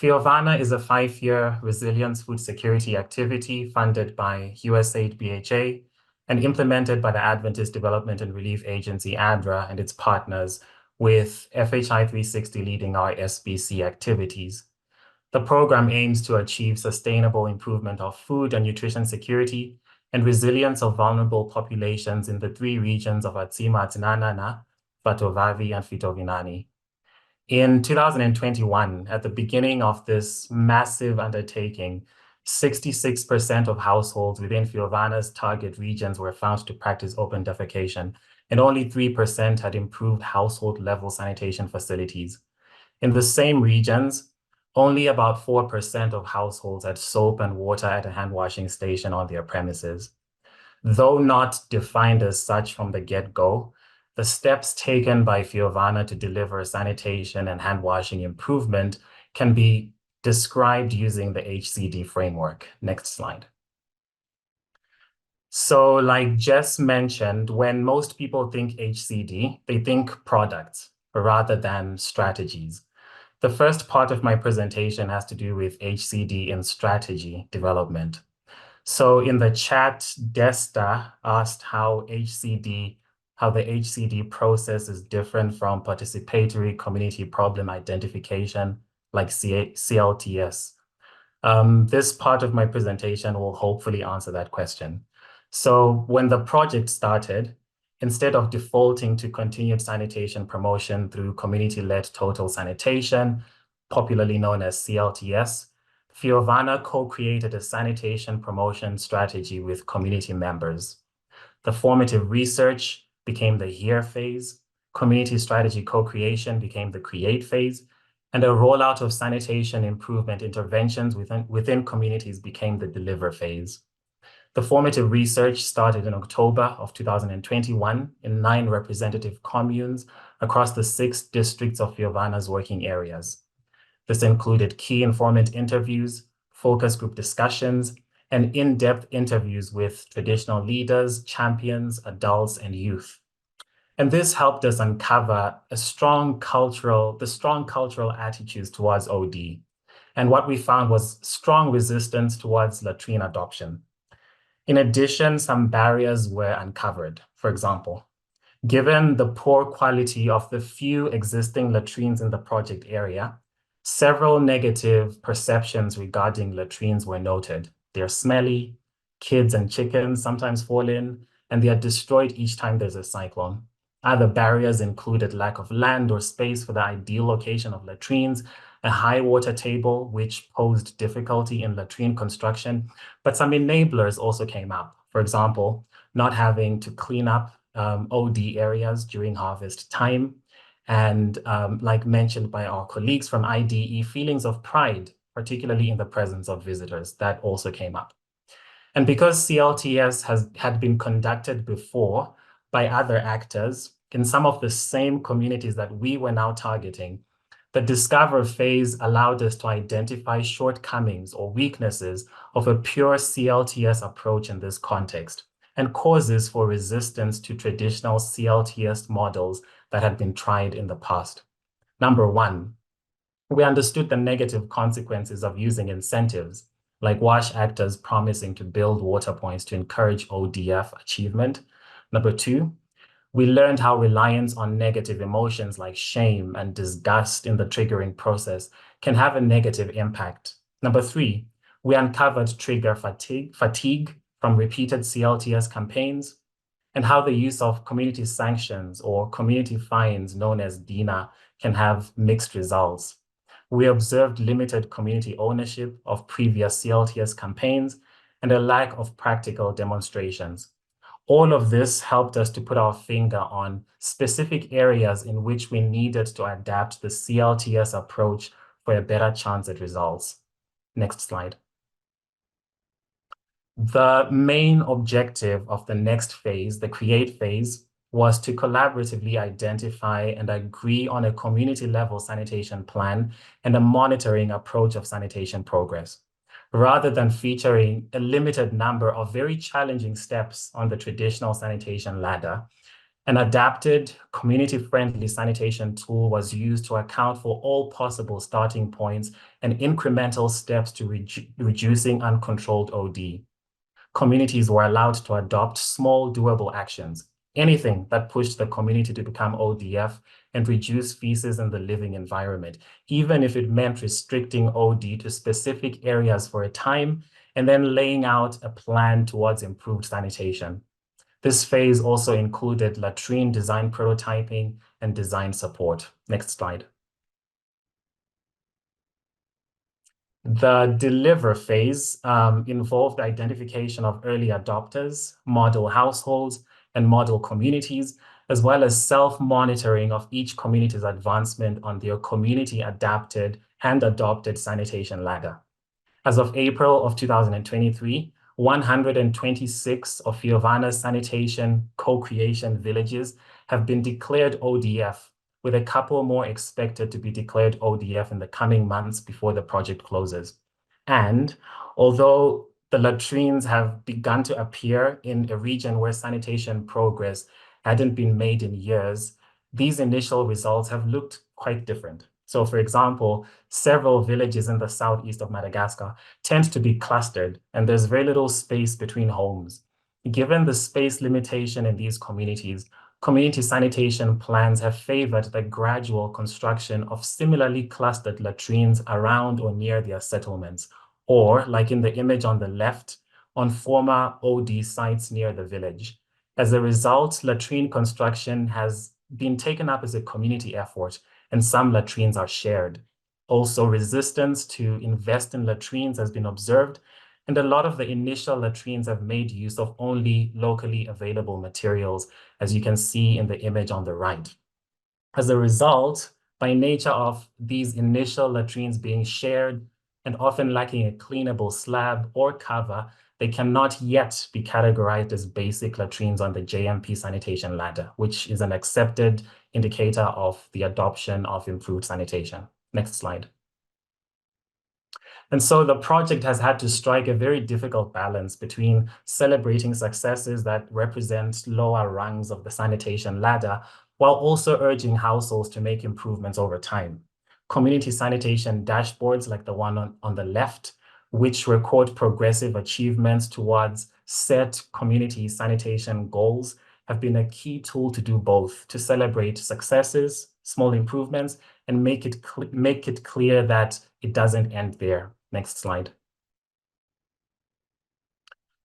FIOVANA is a 5-year resilience food security activity funded by USAID BHA and implemented by the Adventist Development and Relief Agency, ADRA, and its partners, with FHI 360 leading our SBC activities. The program aims to achieve sustainable improvement of food and nutrition security and resilience of vulnerable populations in the 3 regions of Atsima, Atsinanana, Vatovavi, and Fitovinani. In 2021, at the beginning of this massive undertaking, 66% of households within FIOVANA's target regions were found to practice open defecation, and only 3% had improved household-level sanitation facilities. In the same regions, only about 4% of households had soap and water at a hand-washing station on their premises. Though not defined as such from the get-go, the steps taken by FIOVANA to deliver sanitation and hand-washing improvement can be described using the HCD framework. Next slide. So like Jess mentioned, when most people think HCD, they think products rather than strategies. The first part of my presentation has to do with HCD in strategy development. So in the chat, Desta asked how the HCD process is different from participatory community problem identification like CLTS. This part of my presentation will hopefully answer that question. So when the project started, instead of defaulting to continued sanitation promotion through community-led total sanitation, popularly known as CLTS, FIOVANA co-created a sanitation promotion strategy with community members. The formative research became the HERE phase, community strategy co-creation became the CREATE phase, and a rollout of sanitation improvement interventions within communities became the DELIVER phase. The formative research started in October of 2021 in 9 representative communes across the 6 districts of FIOVANA's working areas. This included key informant interviews, focus group discussions, and in-depth interviews with traditional leaders, champions, adults, and youth. And this helped us uncover the strong cultural attitudes towards OD. And what we found was strong resistance towards latrine adoption. In addition, some barriers were uncovered. For example, given the poor quality of the few existing latrines in the project area, several negative perceptions regarding latrines were noted. They're smelly, kids and chickens sometimes fall in, and they are destroyed each time there's a cyclone. Other barriers included lack of land or space for the ideal location of latrines, a high water table, which posed difficulty in latrine construction, but some enablers also came up. For example, not having to clean up OD areas during harvest time, and like mentioned by our colleagues from IDE, feelings of pride, particularly in the presence of visitors, that also came up. And because CLTS had been conducted before by other actors in some of the same communities that we were now targeting, the Discover phase allowed us to identify shortcomings or weaknesses of a pure CLTS approach in this context and causes for resistance to traditional CLTS models that had been tried in the past. Number 1, we understood the negative consequences of using incentives, like WASH actors promising to build water points to encourage ODF achievement. Number 2, we learned how reliance on negative emotions like shame and disgust in the triggering process can have a negative impact. Number 3, we uncovered trigger fatigue from repeated CLTS campaigns, and how the use of community sanctions or community fines known as DINA can have mixed results. We observed limited community ownership of previous CLTS campaigns and a lack of practical demonstrations. All of this helped us to put our finger on specific areas in which we needed to adapt the CLTS approach for a better chance at results. Next slide. The main objective of the next phase, the CREATE phase, was to collaboratively identify and agree on a community-level sanitation plan and a monitoring approach of sanitation progress, rather than featuring a limited number of very challenging steps on the traditional sanitation ladder. An adapted, community-friendly sanitation tool was used to account for all possible starting points and incremental steps to reducing uncontrolled OD. Communities were allowed to adopt small, doable actions, anything that pushed the community to become ODF and reduce feces in the living environment, even if it meant restricting OD to specific areas for a time and then laying out a plan towards improved sanitation. This phase also included latrine design prototyping and design support. Next slide. The deliver phase involved identification of early adopters, model households, and model communities, as well as self-monitoring of each community's advancement on their community-adapted and adopted sanitation ladder. As of April of 2023, 126 of FIOVANA's sanitation co-creation villages have been declared ODF, with a couple more expected to be declared ODF in the coming months before the project closes. And although the latrines have begun to appear in a region where sanitation progress hadn't been made in years, these initial results have looked quite different. So for example, several villages in the southeast of Madagascar tend to be clustered, and there's very little space between homes. Given the space limitation in these communities, community sanitation plans have favored the gradual construction of similarly clustered latrines around or near their settlements, or, like in the image on the left, on former OD sites near the village. As a result, latrine construction has been taken up as a community effort, and some latrines are shared. Also, resistance to invest in latrines has been observed, and a lot of the initial latrines have made use of only locally available materials, as you can see in the image on the right. As a result, by nature of these initial latrines being shared and often lacking a cleanable slab or cover, they cannot yet be categorized as basic latrines on the JMP sanitation ladder, which is an accepted indicator of the adoption of improved sanitation. Next slide. And so the project has had to strike a very difficult balance between celebrating successes that represent lower rungs of the sanitation ladder, while also urging households to make improvements over time. Community sanitation dashboards like the one on the left, which record progressive achievements towards set community sanitation goals, have been a key tool to do both, to celebrate successes, small improvements, and make it clear that it doesn't end there. Next slide.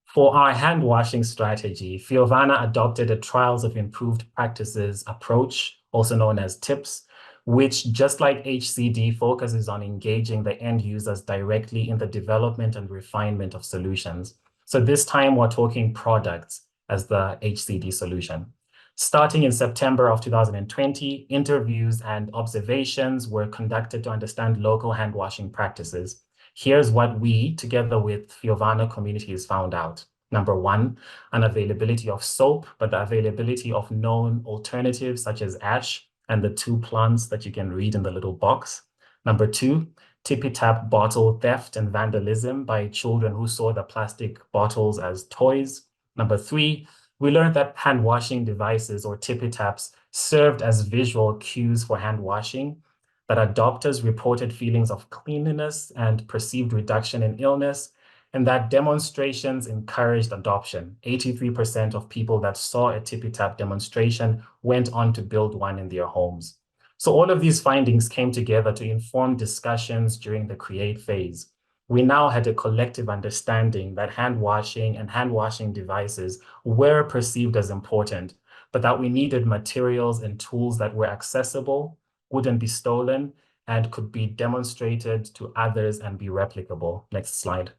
For our hand washing strategy, FIOVANA adopted a trials of improved practices approach, also known as TIPS, which, just like HCD, focuses on engaging the end users directly in the development and refinement of solutions. So this time we're talking products as the HCD solution. Starting in September of 2020, interviews and observations were conducted to understand local hand washing practices. Here's what we, together with FIOVANA communities, found out. Number one, unavailability of soap, but the availability of known alternatives such as ash and the two plants that you can read in the little box. Number two, tippy-tap bottle theft and vandalism by children who saw the plastic bottles as toys. Number three, we learned that hand washing devices or tippy-taps served as visual cues for hand washing, that adopters reported feelings of cleanliness and perceived reduction in illness, and that demonstrations encouraged adoption. 83% of people that saw a tippy-tap demonstration went on to build one in their homes. So all of these findings came together to inform discussions during the create phase. We now had a collective understanding that hand washing and hand washing devices were perceived as important, but that we needed materials and tools that were accessible, wouldn't be stolen, and could be demonstrated to others and be replicable. Next slide.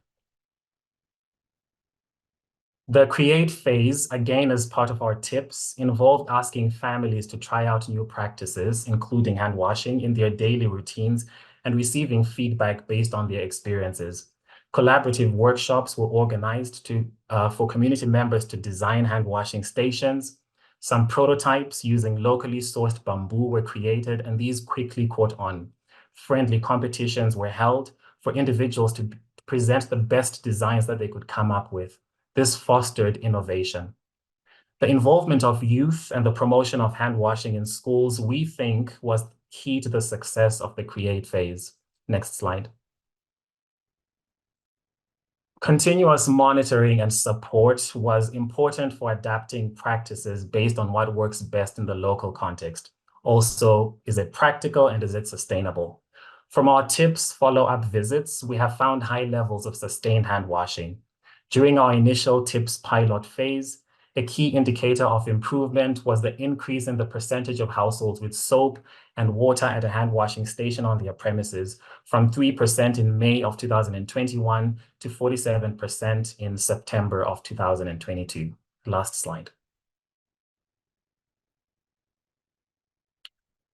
The create phase, again as part of our tips, involved asking families to try out new practices, including hand washing, in their daily routines and receiving feedback based on their experiences. Collaborative workshops were organized for community members to design hand washing stations. Some prototypes using locally sourced bamboo were created, and these quickly caught on. Friendly competitions were held for individuals to present the best designs that they could come up with. This fostered innovation. The involvement of youth and the promotion of hand washing in schools, we think, was key to the success of the Create phase. Next slide. Continuous monitoring and support was important for adapting practices based on what works best in the local context. Also, is it practical and is it sustainable? From our tips follow-up visits, we have found high levels of sustained hand washing. During our initial tips pilot phase, a key indicator of improvement was the increase in the percentage of households with soap and water at a hand washing station on their premises from 3% in May of 2021 to 47% in September of 2022. Last slide.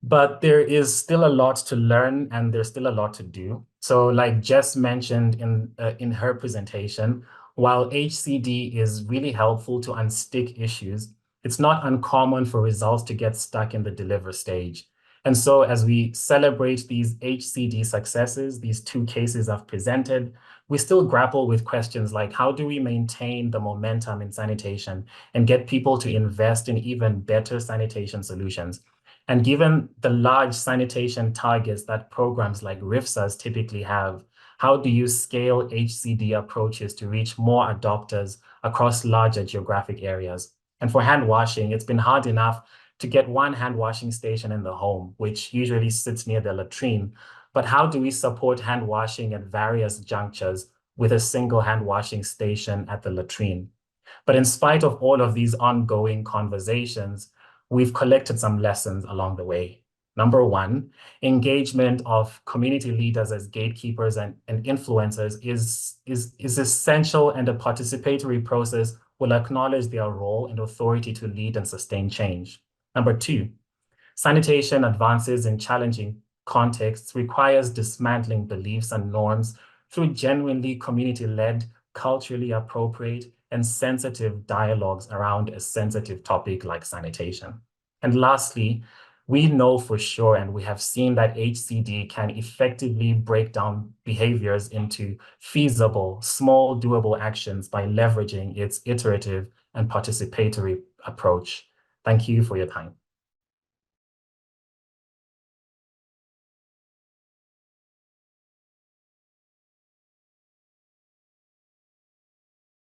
But there is still a lot to learn and there's still a lot to do. So like Jess mentioned in her presentation, while HCD is really helpful to unstick issues, it's not uncommon for results to get stuck in the deliver stage. And so as we celebrate these HCD successes, these two cases I've presented, we still grapple with questions like how do we maintain the momentum in sanitation and get people to invest in even better sanitation solutions? And given the large sanitation targets that programs like RIFSAs typically have, how do you scale HCD approaches to reach more adopters across larger geographic areas? And for hand washing, it's been hard enough to get one hand washing station in the home, which usually sits near the latrine. But how do we support hand washing at various junctures with a single hand washing station at the latrine? But in spite of all of these ongoing conversations, we've collected some lessons along the way. Number one, engagement of community leaders as gatekeepers and influencers is essential, and a participatory process will acknowledge their role and authority to lead and sustain change. Number two, sanitation advances in challenging contexts requires dismantling beliefs and norms through genuinely community-led, culturally appropriate, and sensitive dialogues around a sensitive topic like sanitation. And lastly, we know for sure, and we have seen that HCD can effectively break down behaviors into feasible, small, doable actions by leveraging its iterative and participatory approach. Thank you for your time.